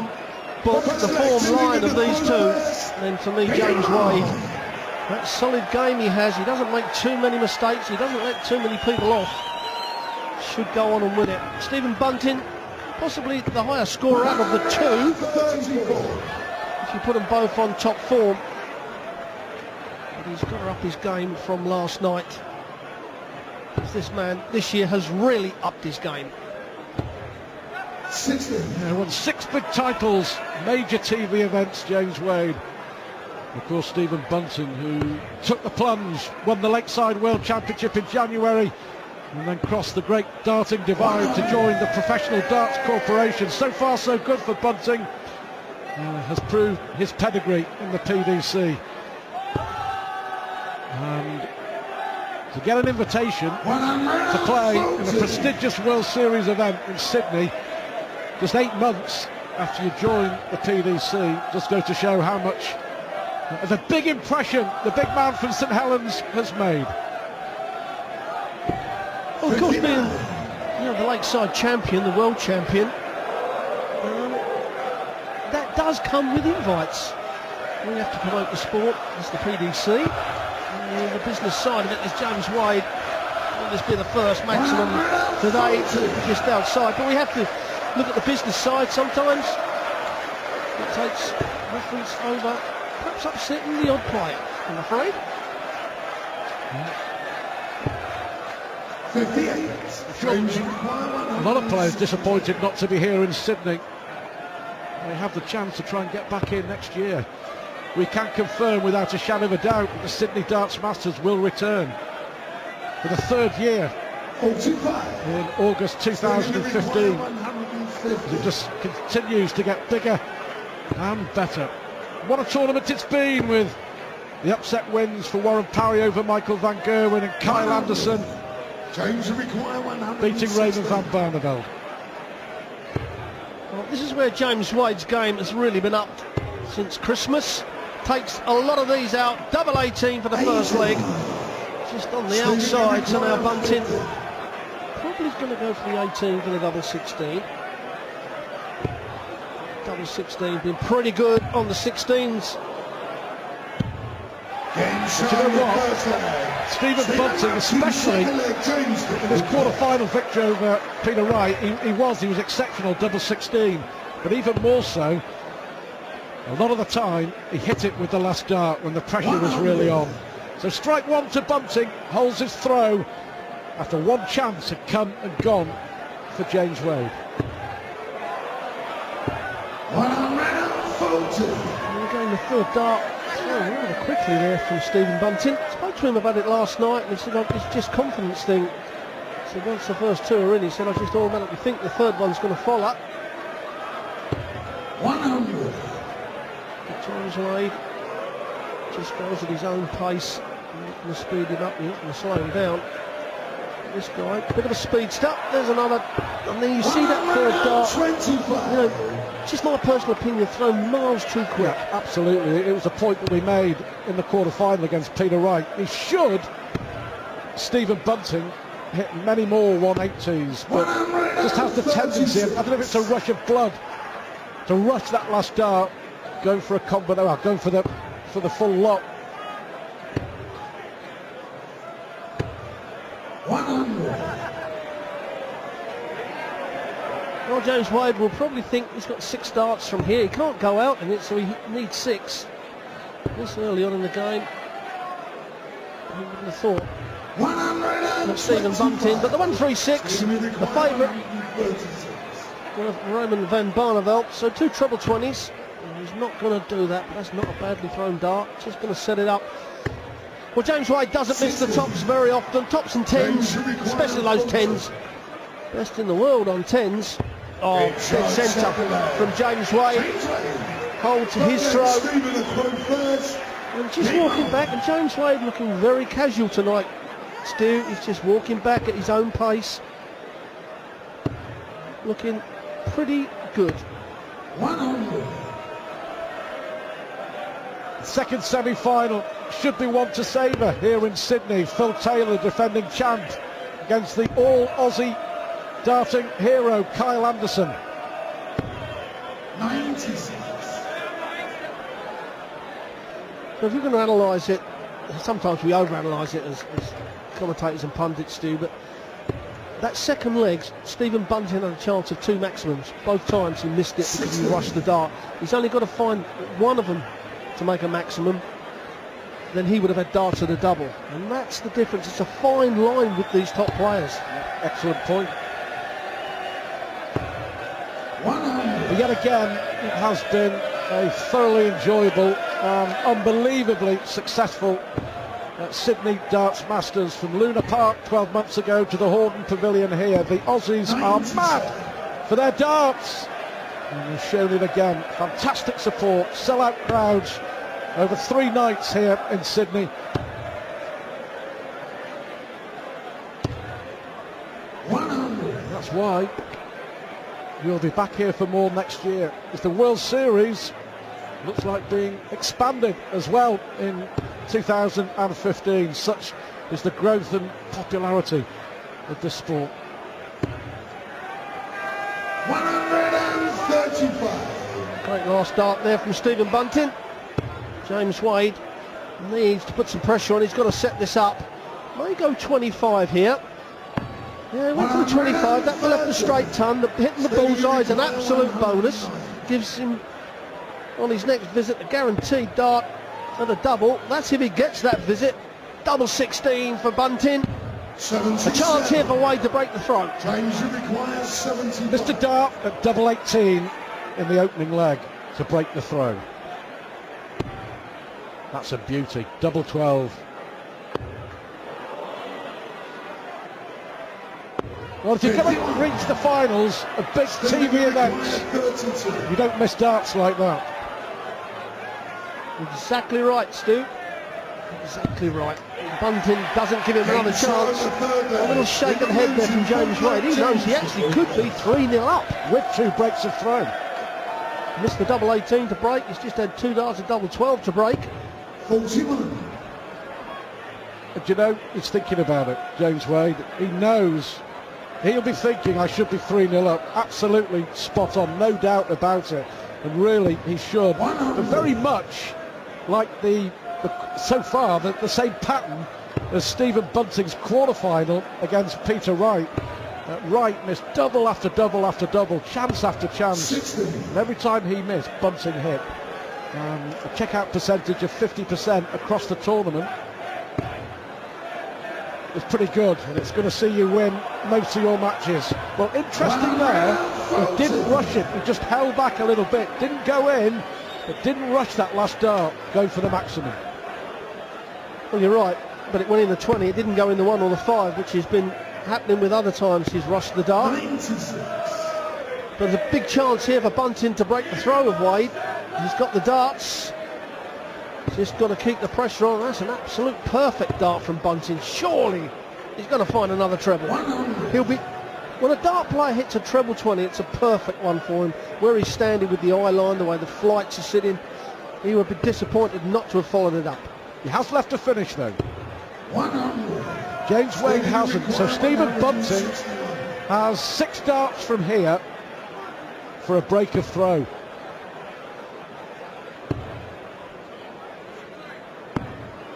form book, the form line of these two. And then for me, James Wade, that solid game he has. He doesn't make too many mistakes. He doesn't let too many people off. Should go on and win it. Stephen Bunting, possibly the higher scorer out of the two, if you put them both on top form. But he's got to up his game from last night. This man this year has really upped his game. Won 6 big titles, major TV events, James Wade. Of course, Stephen Bunting, who took the plunge, won the Lakeside World Championship in January, and then crossed the great darting divide to join the Professional Darts Corporation. So far, so good for Bunting. Has proved his pedigree in the PDC. And to get an invitation to play in a prestigious World Series event in Sydney, just 8 months after you join the PDC, just goes to show how much of a big impression the big man from St Helens has made. Well, of course, being the Lakeside champion, the world champion, that does come with invites. We have to promote the sport as the PDC. And the business side of it is James Wade. Will this be the first maximum today, just outside? But we have to look at the business side sometimes. It takes reference over, perhaps upsetting the odd player, I'm afraid. 58. A lot of players disappointed not to be here in Sydney. They have the chance to try and get back in next year. We can confirm without a shadow of a doubt that the Sydney Darts Masters will return for the 3rd year in August 2015. It just continues to get bigger and better. What a tournament it's been, with the upset wins for Warren Parry over Michael van Gerwen and Kyle Anderson beating Raymond van Barneveld. Well, this is where James Wade's game has really been upped since Christmas. Takes a lot of these out. Double 18 for the first leg. Just on the outside, so now Bunting probably going to go for the 18 for the double 16. Double 16 been pretty good on the 16s. But you know what? Stephen Bunting, especially in his quarter-final victory over Peter Wright, he was exceptional double 16, but even more so, a lot of the time he hit it with the last dart when the pressure was really on. So strike one to Bunting, holds his throw after one chance had come and gone for James Wade. And again, the 3rd dart rather quickly there from Stephen Bunting. Spoke to him about it last night, and he said, it's just confidence thing. So once the first 2 are in, he said, I just automatically think the 3rd one's going to follow. 100. James Wade just goes at his own pace. You're not going to speed him up, you're not going to slow him down. This guy, a bit of a speedster. There's another, and then you see that 3rd dart. Just my personal opinion, thrown miles too quick. Yeah, absolutely. It was a point that we made in the quarter-final against Peter Wright. He should, Stephen Bunting, hit many more 180s, but just has the tendency, I don't know if it's a rush of blood, to rush that last dart, go for a combo, go for the full lot. 100. Well, James Wade will probably think he's got 6 darts from here. He can't go out in it, so he needs 6. This early on in the game, he wouldn't have thought. Not Stephen Bunting, but the 136, the favourite of Raymond van Barneveld. So 2 treble 20s. And he's not going to do that, but that's not a badly thrown dart. Just going to set it up. Well, James Wade doesn't miss the tops very often. Tops and 10s, especially those 10s. Best in the world on 10s. Oh, dead centre from James Wade. Holds his throw. And just walking back, and James Wade looking very casual tonight. Stu, he's just walking back at his own pace. Looking pretty good. 100. Second semi-final should be one to savour here in Sydney. Phil Taylor, defending champ, against the all-Aussie darting hero Kyle Anderson. 19. 26. So if you're going to analyse it, sometimes we overanalyse it as commentators and pundits do, but that second leg, Stephen Bunting had a chance of 2 maximums. Both times he missed it because he rushed the dart. He's only got to find one of them to make a maximum. Then he would have had darts at a double. And that's the difference. It's a fine line with these top players. Excellent point. 100. Yet again, it has been a thoroughly enjoyable and unbelievably successful Sydney Darts Masters. From Luna Park 12 months ago to the Hordern Pavilion here. The Aussies are mad for their darts. And they've shown it again. Fantastic support, sellout crowds over 3 nights here in Sydney. That's why we'll be back here for more next year, as the World Series looks like being expanded as well in 2015. Such is the growth and popularity of this sport. 135. Great last dart there from Stephen Bunting. James Wade needs to put some pressure on. He's got to set this up. May go 25 here. Yeah, went for the 25. That left the straight ton. Hitting the bullseye is an absolute bonus. Gives him, on his next visit, a guaranteed dart at a double. That's if he gets that visit. Double 16 for Bunting. A chance here for Wade to break the throw. James requires 70. Mr. Dart at double 18 in the opening leg to break the throw. That's a beauty. Double 12. Well, if you're going to reach the finals of big TV events, you don't miss darts like that. Exactly right, Stu. Exactly right. Bunting doesn't give him another chance. A little shaken head there from James Wade. He knows he actually could be 3-0 up. With 2 breaks of throw. Missed the double 18 to break. He's just had 2 darts of double 12 to break. 41. But you know, he's thinking about it, James Wade. He knows. He'll be thinking, I should be 3-0 up. Absolutely spot on, no doubt about it. And really, he should. But very much like so far, the same pattern as Stephen Bunting's quarter-final against Peter Wright. Wright missed double after double after double, chance after chance. And every time he missed, Bunting hit. A check-out percentage of 50% across the tournament. It's pretty good, and it's going to see you win most of your matches. Well, interesting there, he didn't rush it, he just held back a little bit, didn't go in, but didn't rush that last dart, go for the maximum. Well, you're right, but it went in the 20, it didn't go in the 1 or the 5, which has been happening with other times he's rushed the dart. 96. But there's a big chance here for Bunting to break the throw of Wade. He's got the darts. Just got to keep the pressure on. That's an absolute perfect dart from Bunting. Surely he's going to find another treble. 100. He'll be. When a dart player hits a treble 20, it's a perfect one for him. Where he's standing with the eye line, the way the flights are sitting, he would be disappointed not to have followed it up. He has left to finish though. 100. James Wade hasn't. So Stephen Bunting has 6 darts from here for a break of throw.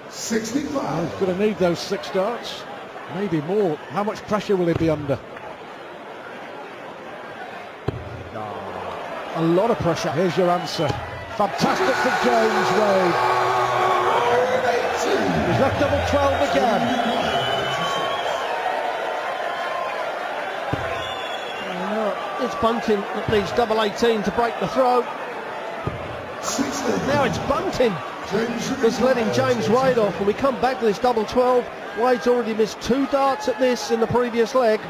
He's 65. going to need those 6 darts, maybe more. How much pressure will he be under? A lot of pressure. Here's your answer. Fantastic from James Wade. He's left double 12 again. It's Bunting that needs double 18 to break the throw. 60. Now it's Bunting that's letting James Wade off. When we come back to this double 12, Wade's already missed 2 darts at this in the previous leg.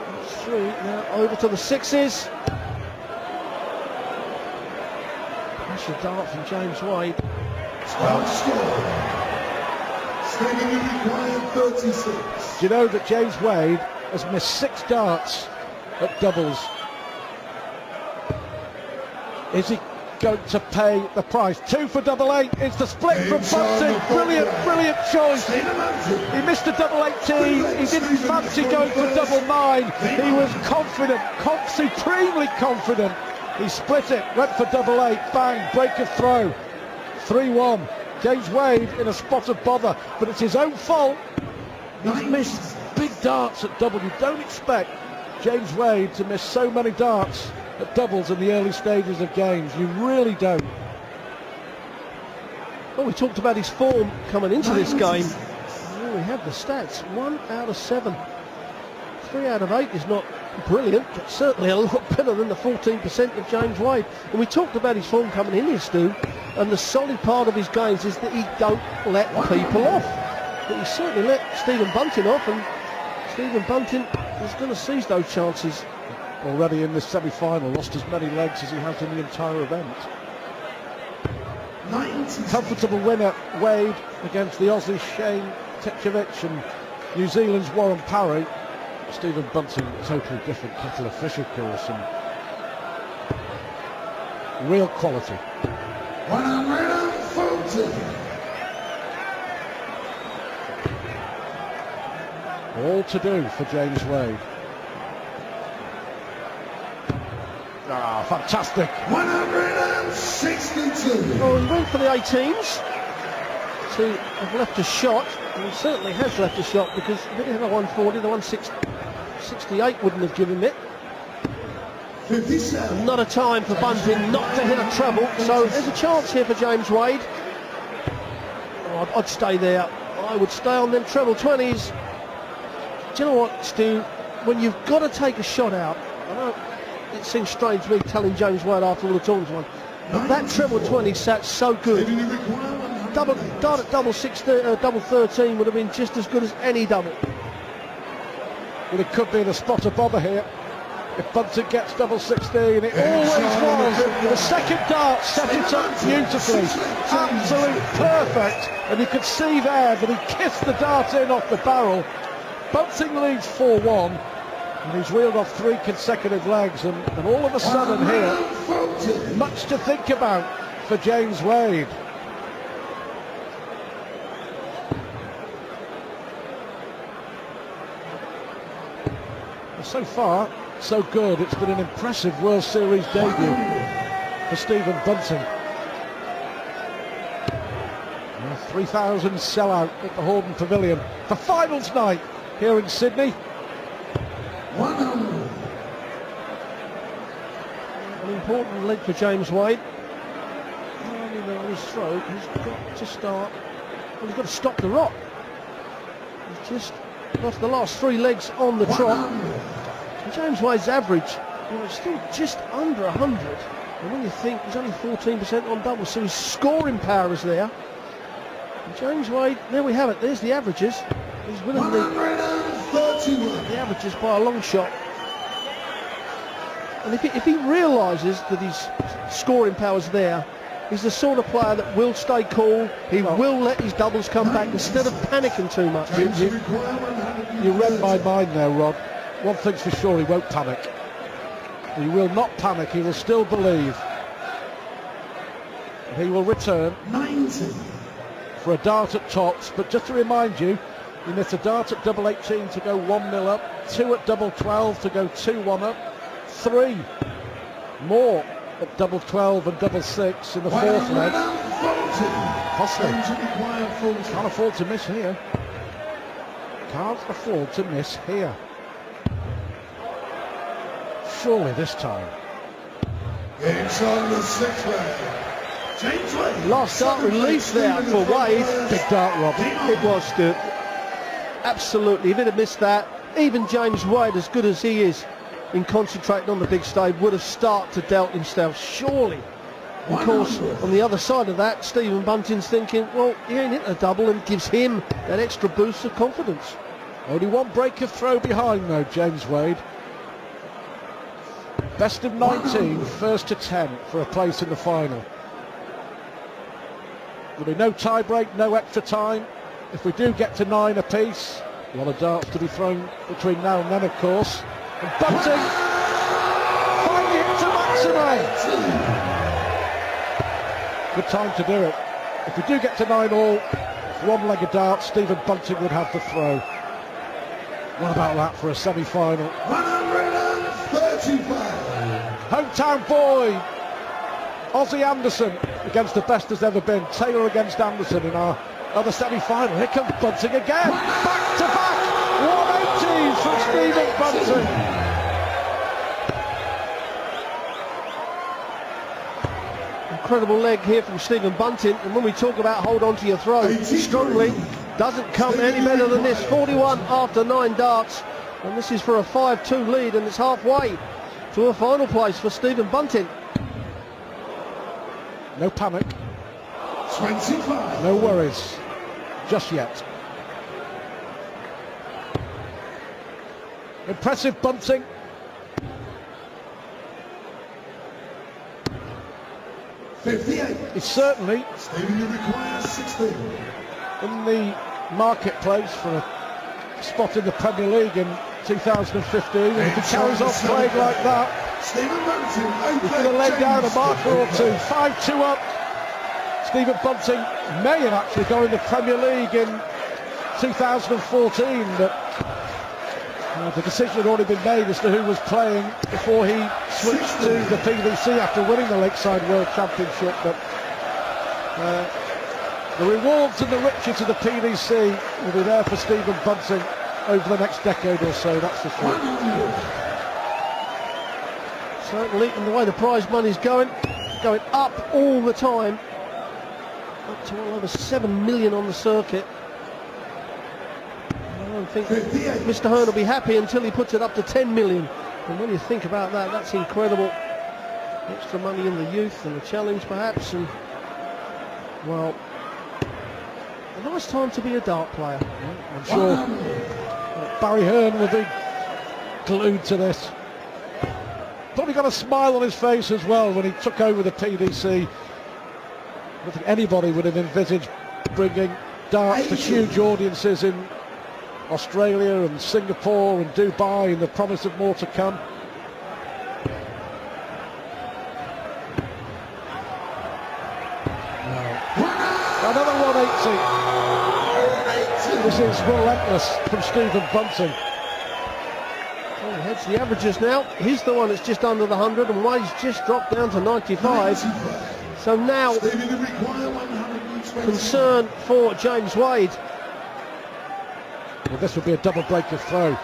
That's 3. Now over to the 6s. That's a dart from James Wade. 12 score. Stephen required 36. Do you know that James Wade has missed 6 darts at doubles? Is he going to pay the price? 2 for double 8. It's the split from Bunting. Brilliant choice. He missed a double 18. He didn't fancy going for double 9. He was confident, supremely confident He split it, went for double 8, bang, break of throw. 3-1. James Wade in a spot of bother, but it's his own fault. He's missed big darts at double. You don't expect James Wade to miss so many darts at doubles in the early stages of games. You really don't. Well, we talked about his form coming into this game. Well, we have the stats. 1 out of 7. 3 out of 8 is not brilliant, but certainly a lot better than the 14% of James Wade. And we talked about his form coming in here, Stu, and the solid part of his games is that he don't let people off. But he certainly let Stephen Bunting off, and Stephen Bunting is going to seize those chances. Already in this semi-final, lost as many legs as he has in the entire event. Comfortable winner, Wade, against the Aussie Shane Titchevich and New Zealand's Warren Parry. Stephen Bunting, totally different kettle of fish, of course, and real quality. 140. All to do for James Wade. Ah, fantastic. 162. Well, he went for the 18s to have left a shot, and he certainly has left a shot, because if he had a 140, the 168 wouldn't have given him it. 57. Not a time for Bunting not to hit a treble, so there's a chance here for James Wade. Oh, I'd stay there. I would stay on them treble 20s. Do you know what, Stu? When you've got to take a shot out, I know it seems strange to me telling James Wade after all the tournaments won, but that treble 20 sat so good. Double 13 would have been just as good as any double. Well, it could be the spot of bother here. If Bunting gets double 16, it always was. The second dart set it up beautifully. Absolute perfect. And you could see there that he kissed the dart in off the barrel. Bunting leads 4-1. And he's reeled off 3 consecutive legs. And all of a sudden here, much to think about for James Wade. So far, so good. It's been an impressive World Series debut for Stephen Bunting. 3,000 sellout at the Hordern Pavilion for finals night here in Sydney. 100. An important leg for James Wade. On his throat, he's got to start. Well, he's got to stop the rock. He's just lost the last 3 legs on the trot. And James Wade's average, it's still just under 100. And when you think he's only 14% on doubles, so his scoring power is there. And James Wade, there we have it. There's the averages. He's winning the averages by a long shot. And if he realises that his scoring power's there, he's the sort of player that will stay cool. He will let his doubles come back instead of panicking too much. You read my mind there, Rod. One thing's for sure, he won't panic. He will not panic. He will still believe. He will return 90. for a dart at tops. But just to remind you, he missed a dart at double 18 to go 1-0 up, 2 at double 12 to go 2-1 up, 3 more at double 12 and double 6 in the 4th leg. Costly. Can't afford to miss here. Can't afford to miss here. Surely this time. It's on the 6th leg. James Wade. Last dart release there for Wade. Big dart, Rob. It was, Stu. Absolutely. If he'd have missed that, even James Wade, as good as he is in concentrating on the big stage, would have started to doubt himself, surely. Of course, on the other side of that, Stephen Bunting's thinking, well, he ain't hit a double, and gives him that extra boost of confidence. Only 1 break of throw behind, though, James Wade. Best of 19, first to 10 for a place in the final. There'll be no tie break, no extra time. If we do get to 9 apiece, a lot of darts to be thrown between now and then, of course. And Bunting finding it to maximate. Good time to do it. If we do get to 9 all, 1 leg of darts, Stephen Bunting would have the throw. What about that for a semi-final? 135. Hometown boy, Ozzy Anderson against the best there's ever been. Taylor against Anderson in our other semi-final. Here comes Bunting again. Back to back. 180s from Stephen Bunting. Incredible leg here from Stephen Bunting, and when we talk about hold on to your throw strongly, doesn't come any better than this. 41 after 9 darts, and this is for a 5-2 lead, and it's halfway to a final place for Stephen Bunting. No panic. 25. No worries. Just yet. Impressive Bunting. He's certainly Stephen, you require 16. in the marketplace for a spot in the Premier League in 2015, and if he carries on playing like that, Stephen Bunting, he's going to lay down a marker or two. 5-2 up. Stephen Bunting may have actually gone in the Premier League in 2014, but the decision had already been made as to who was playing before he switched to the PDC after winning the Lakeside World Championship. But the rewards and the riches of the PDC will be there for Stephen Bunting over the next decade or so, that's for sure. Certainly, and the way the prize money's going up all the time, up to well over 7 million on the circuit. I don't think Mr. Hearn will be happy until he puts it up to 10 million. And when you think about that, that's incredible. Extra money in the youth and the challenge perhaps, and well, a nice time to be a dart player. I'm sure Barry Hearn will be glued to this. Probably got a smile on his face as well when he took over the PDC. I don't think anybody would have envisaged bringing darts to huge audiences in Australia and Singapore and Dubai, and the promise of more to come. Another 180. This is relentless from Stephen Bunting. Well, he heads the averages now. He's the one that's just under the 100, and Wade's just dropped down to 95. So now, concern for James Wade. Well, this would be a double break of throw.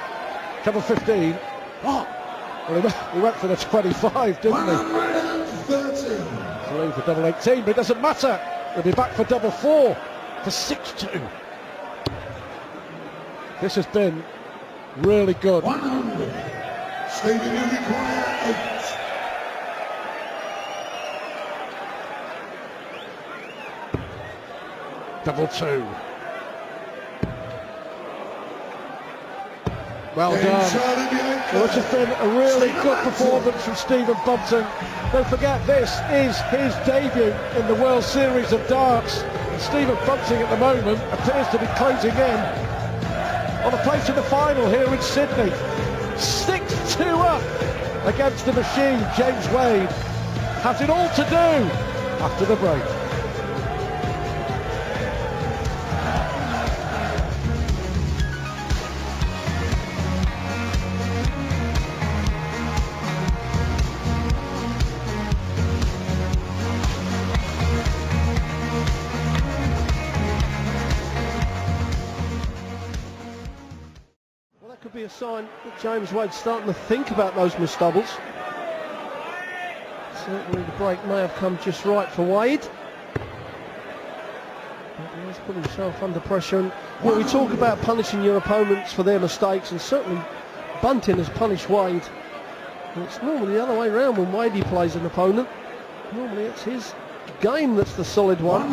Double 15. Oh! Well, he went for the 25, didn't he? 130. Leave for double 18, but it doesn't matter. He'll be back for double 4 for 6-2. This has been really good. 100. Stephen, you require 8. Double 2. Well done. Well, this has been a really good performance from Stephen Bunting. Don't forget, this is his debut in the World Series of Darts. And Stephen Bunting at the moment appears to be closing in on a place in the final here in Sydney. 6-2 up against the machine. James Wade has it all to do after the break. Could be a sign that James Wade's starting to think about those mid-stubbles. Certainly the break may have come just right for Wade. But he's put himself under pressure. And when we talk about punishing your opponents for their mistakes, and certainly Bunting has punished Wade, and it's normally the other way around when Wadey plays an opponent. Normally it's his game that's the solid one.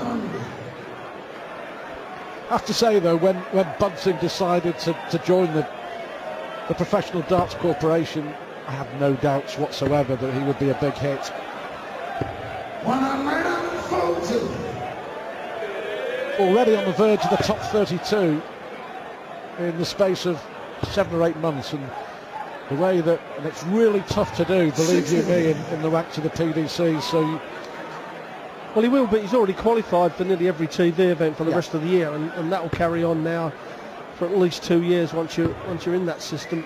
I have to say though, when Bunting decided to join the Professional Darts Corporation, I have no doubts whatsoever that he would be a big hit. 140. Already on the verge of the top 32 in the space of 7 or 8 months, and the way that, and it's really tough to do, believe you me, in the ranks of the PDC. So, well, he will, but he's already qualified for nearly every TV event for the rest of the year, and that will carry on now for at least 2 years once you're in that system.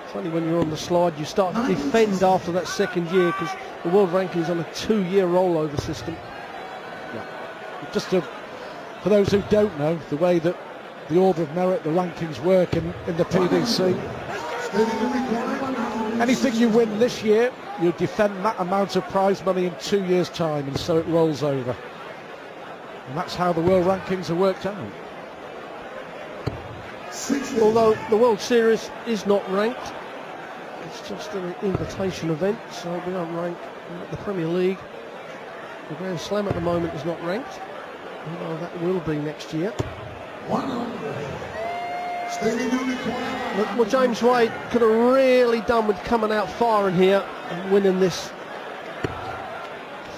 It's only when you're on the slide you start to defend after that second year, because the world ranking is on a 2-year rollover system. Just for those who don't know, the way that the order of merit, the rankings work in the PDC, anything you win this year, you defend that amount of prize money in 2 years' time, and so it rolls over. And that's how the world rankings are worked out. Although the World Series is not ranked, it's just an invitation event, so we don't rank the Premier League. The Grand Slam at the moment is not ranked, although that will be next year. Look what James Wade could have really done with coming out firing here and winning this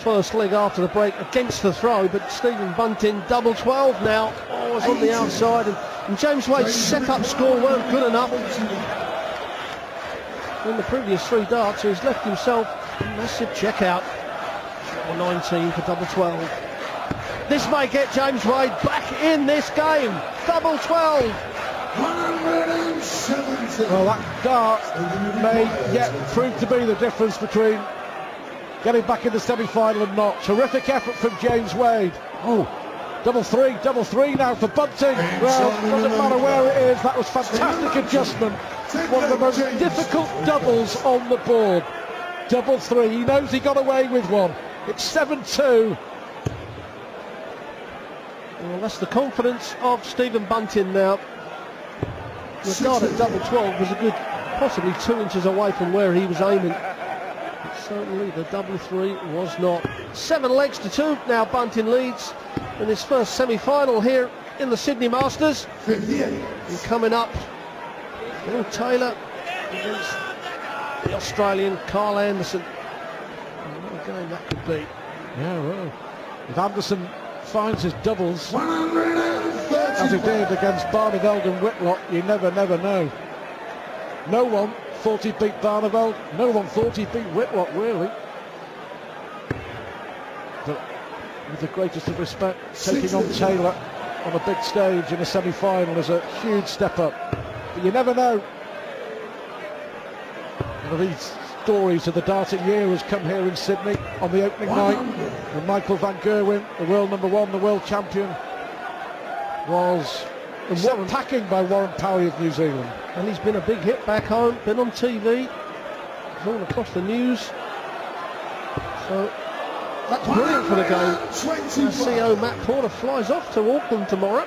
first leg after the break against the throw, but Stephen Bunting, double 12 now, was on the outside, and James Wade's set-up score weren't good enough. In the previous 3 darts, he's left himself a massive check-out. 19 for double 12. This may get James Wade back in this game. Double 12. 170. Well, that dart may yet prove to be the difference between getting back in the semi-final and not. Terrific effort from James Wade. Oh, double three now for Bunting. Well, doesn't matter where it is, that was fantastic adjustment. One of the most difficult doubles on the board. Double 3, he knows he got away with one. It's 7-2. Well, that's the confidence of Stephen Bunting now. The dart at double 12 was a good, possibly 2 inches away from where he was aiming. But certainly the double 3 was not. 7 legs to 2. Now Bunting leads in his first semi-final here in the Sydney Masters. 58. And coming up, Will Taylor against the Australian Carl Anderson. What a game that could be. Yeah, well, if Anderson finds his doubles 130. as he did against Barneveld and Whitlock, you never know. No one thought he beat Barneveld, no one thought he beat Whitlock, really. But with the greatest of respect, taking on Taylor on a big stage in a semi-final is a huge step up. But you never know. One of these stories of the darting year has come here in Sydney on the opening night, when Michael van Gerwen, the world number 1, the world champion, was set packing by Warren Powie of New Zealand. And he's been a big hit back home, been on TV, he's all across the news. So that's brilliant for the game. CEO Matt Porter flies off to Auckland tomorrow.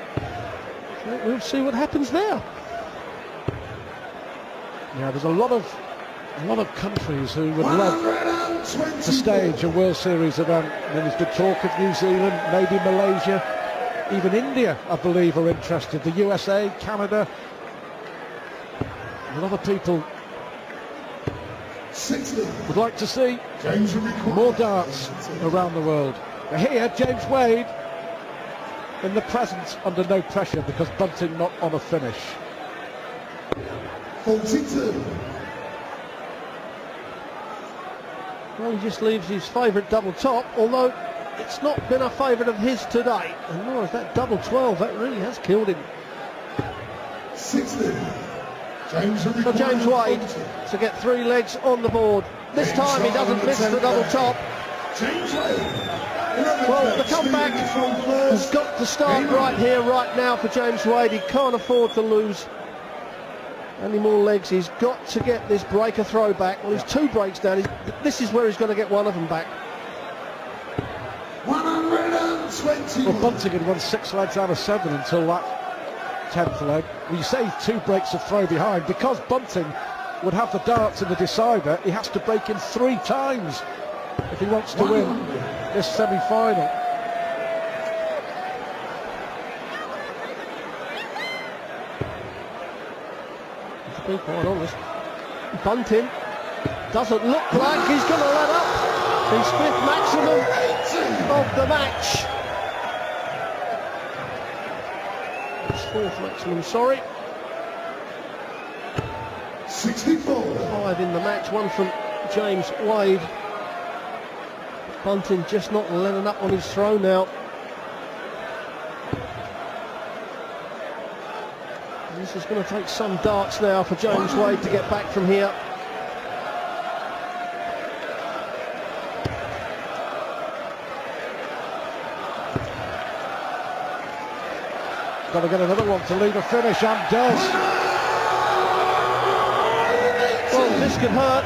So we'll see what happens there. Yeah, there's a lot of countries who would love to stage a World Series event. And there's been talk of New Zealand, maybe Malaysia, even India, I believe, are interested. The USA, Canada. A lot of people would like to see more darts around the world. But here, James Wade in the present, under no pressure, because Bunting not on a finish. 42. Well, he just leaves his favourite double top, although it's not been a favourite of his today. And nor is that double 12, that really has killed him. 60. So James Wade to get 3 legs on the board. This time he doesn't miss the double top. Well, the comeback has got to start right here, right now for James Wade. He can't afford to lose any more legs. He's got to get this breaker throw back. Well, he's 2 breaks down. This is where he's going to get one of them back. 120. Well, Bunting had won 6 legs out of 7 until that 10th leg. Well, you say 2 breaks of throw behind. Because Bunting would have the darts in the decider, he has to break in 3 times if he wants to win this semi-final. To be quite honest, Bunting doesn't look like he's going to let up his 5th maximum of the match. His 4th maximum, sorry. 64. 5 in the match, 1 from James Wade. Bunting just not letting up on his throw now. This is going to take some darts now for James Wade to get back from here. Got to get another one to leave a finish, and does. Well, this could hurt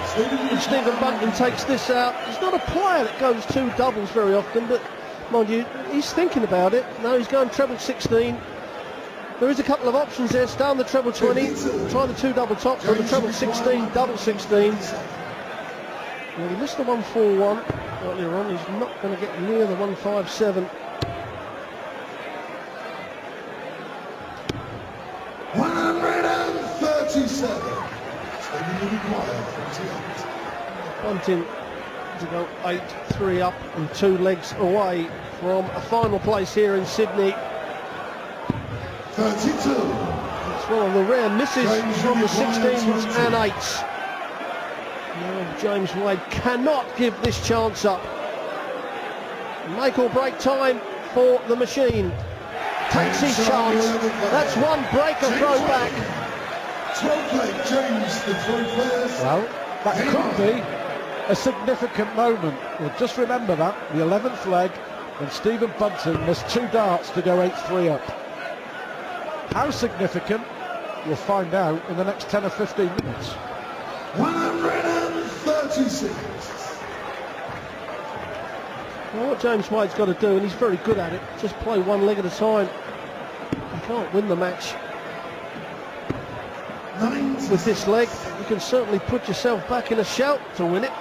if Stephen Bunting takes this out. He's not a player that goes two doubles very often, but mind you, he's thinking about it. No, he's going treble 16. There is a couple of options there. Stay on the treble 20, try the two double tops or the treble 16, double 16. Well, he missed the 141 earlier on. He's not going to get near the 157. 137. Bunting to go 8-3 up and 2 legs away from a final place here in Sydney. 32. It's one of the rare misses from the 16s and 8s. Now James Wade cannot give this chance up. Make or break time for the machine. Takes his chance. That's one break or throw back. 12 leg James, the throw players. Well, that could be a significant moment. Well, just remember that, the 11th leg, when Stephen Bunting missed 2 darts to go 8-3 up. How significant, we'll find out in the next 10 or 15 minutes. 136. Well, what James Wade's got to do, and he's very good at it, just play one leg at a time. You can't win the match with this leg. You can certainly put yourself back in a shout to win it.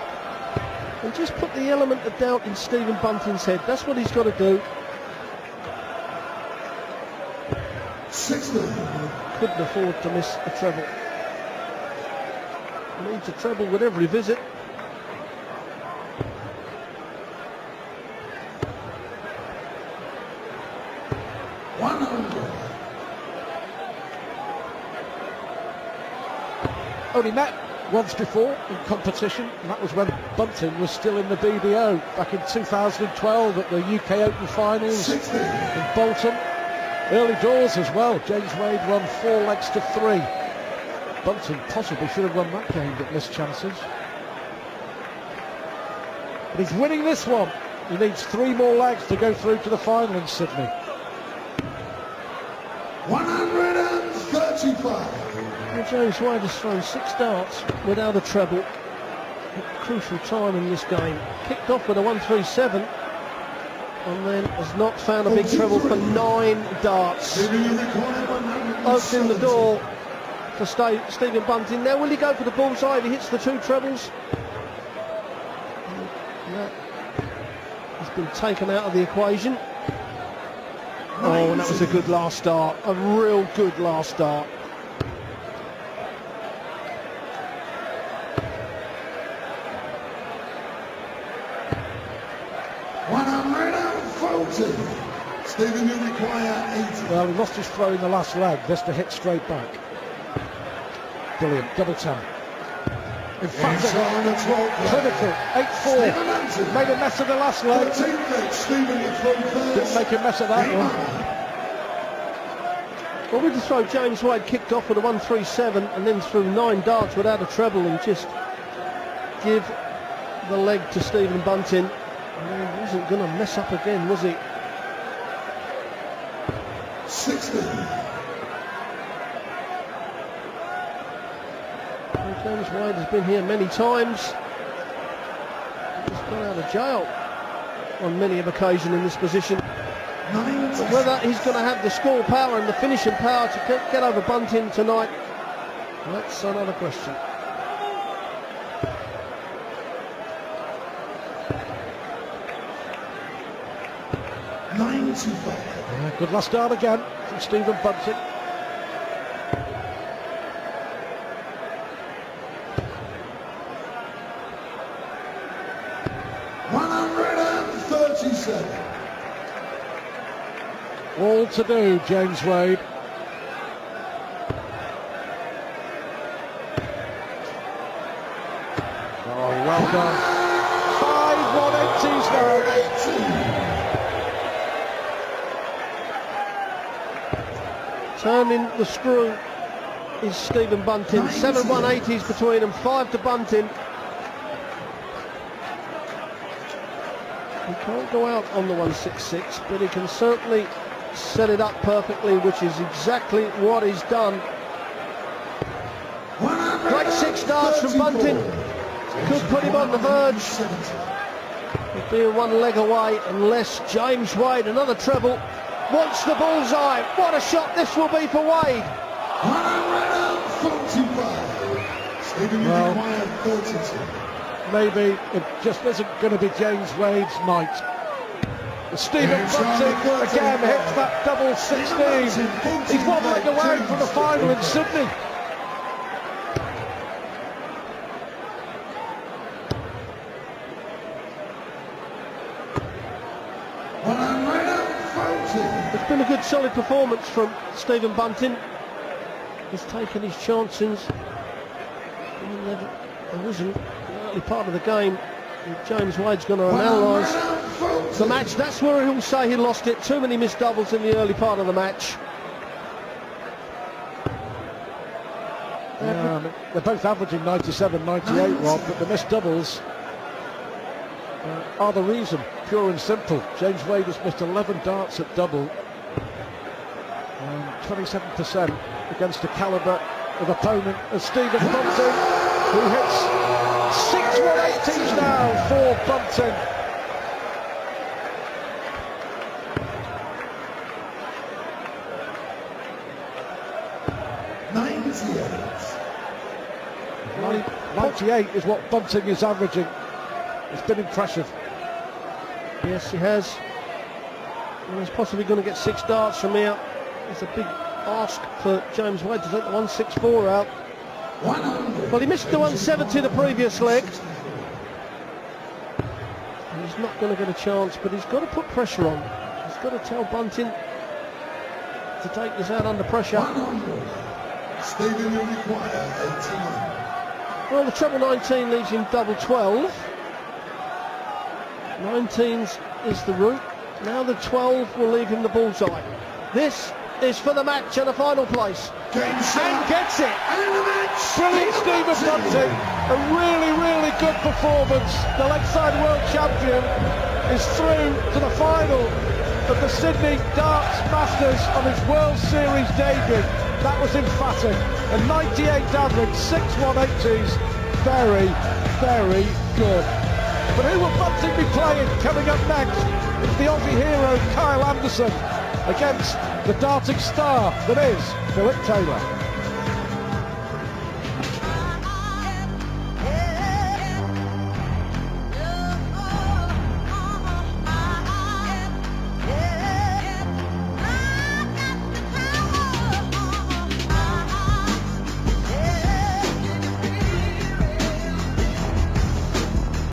And just put the element of doubt in Stephen Bunting's head. That's what he's got to do. 60. Couldn't afford to miss a treble. Needs a treble with every visit. Only met once before in competition, and that was when Bunting was still in the BDO back in 2012 at the UK Open Finals in Bolton. Early doors as well. James Wade won 4 legs to 3. Bunting possibly should have won that game but missed chances. But he's winning this one. He needs 3 more legs to go through to the final in Sydney. 135. Well, James Wade has thrown 6 darts without a treble at a crucial time in this game. Kicked off with a 137 and then has not found a big treble for 9 darts. Opening the door for Stephen Bunting. Now will he go for the bullseye if he hits the 2 trebles? That has been taken out of the equation. Oh, and that was a good last dart. A real good last dart. 140. Stephen, you require 80. Well, he lost his throw in the last leg. This to hit straight back. Brilliant. Double 10. Emphatic. Clinical. 8-4. Made a mess of the last leg. Didn't make a mess of that one. Well, with the throw, James Wade kicked off with a 137 and then threw 9 darts without a treble and just give the leg to Stephen Bunting. And he wasn't going to mess up again, was he? 60. Well, James Wade has been here many times. He's gone out of jail on many of occasion in this position. But whether he's going to have the score power and the finishing power to get over Bunting tonight, that's another question. Good last start again from Stephen Bunting. All to do, James Wade. Oh, well done. 5 180s now. Turning the screw is Stephen Bunting. 7 180s between them, 5 to Bunting. He can't go out on the 166, but he can certainly set it up perfectly, which is exactly what he's done. Great 6 starts from Bunting. Could put him on the verge of being one leg away, unless James Wade, another treble, wants the bullseye. What a shot this will be for Wade. Well, maybe it just isn't going to be James Wade's night. Stephen Bunting again hits that double 16. He's one leg away from the final in Sydney. It's been a good solid performance from Stephen Bunting. He's taken his chances. There wasn't the early part of the game. James Wade's going to analyse the match. That's where he'll say he lost it. Too many missed doubles in the early part of the match. They're both averaging 97, 98, Rob, but the missed doubles are the reason, pure and simple. James Wade has missed 11 darts at double, 27% against the calibre of opponent as Stephen Bunting, who hits 6 180s now for Bunting. Well, 98 is what Bunting is averaging. It's been impressive. Yes, he has. And he's possibly going to get 6 darts from here. It's a big ask for James Wade to take the 164 out. Well, he missed the 170 the previous leg. And he's not going to get a chance, but he's got to put pressure on. He's got to tell Bunting to take this out under pressure. Stephen, you require 89. Well, the treble 19 leaves him double 12. 19s is the route. Now the 12 will leave him the bullseye. This is for the match and a final place. And gets it. Brilliant Stephen Bunting. A really, really good performance. The Lakeside World Champion is through to the final of the Sydney Darts Masters on his World Series debut. That was emphatic. A 98 average, 6 180s. Very, very good. But who will Bunting be playing coming up next? It's the Aussie hero Kyle Anderson against the darting star that is Philip Taylor.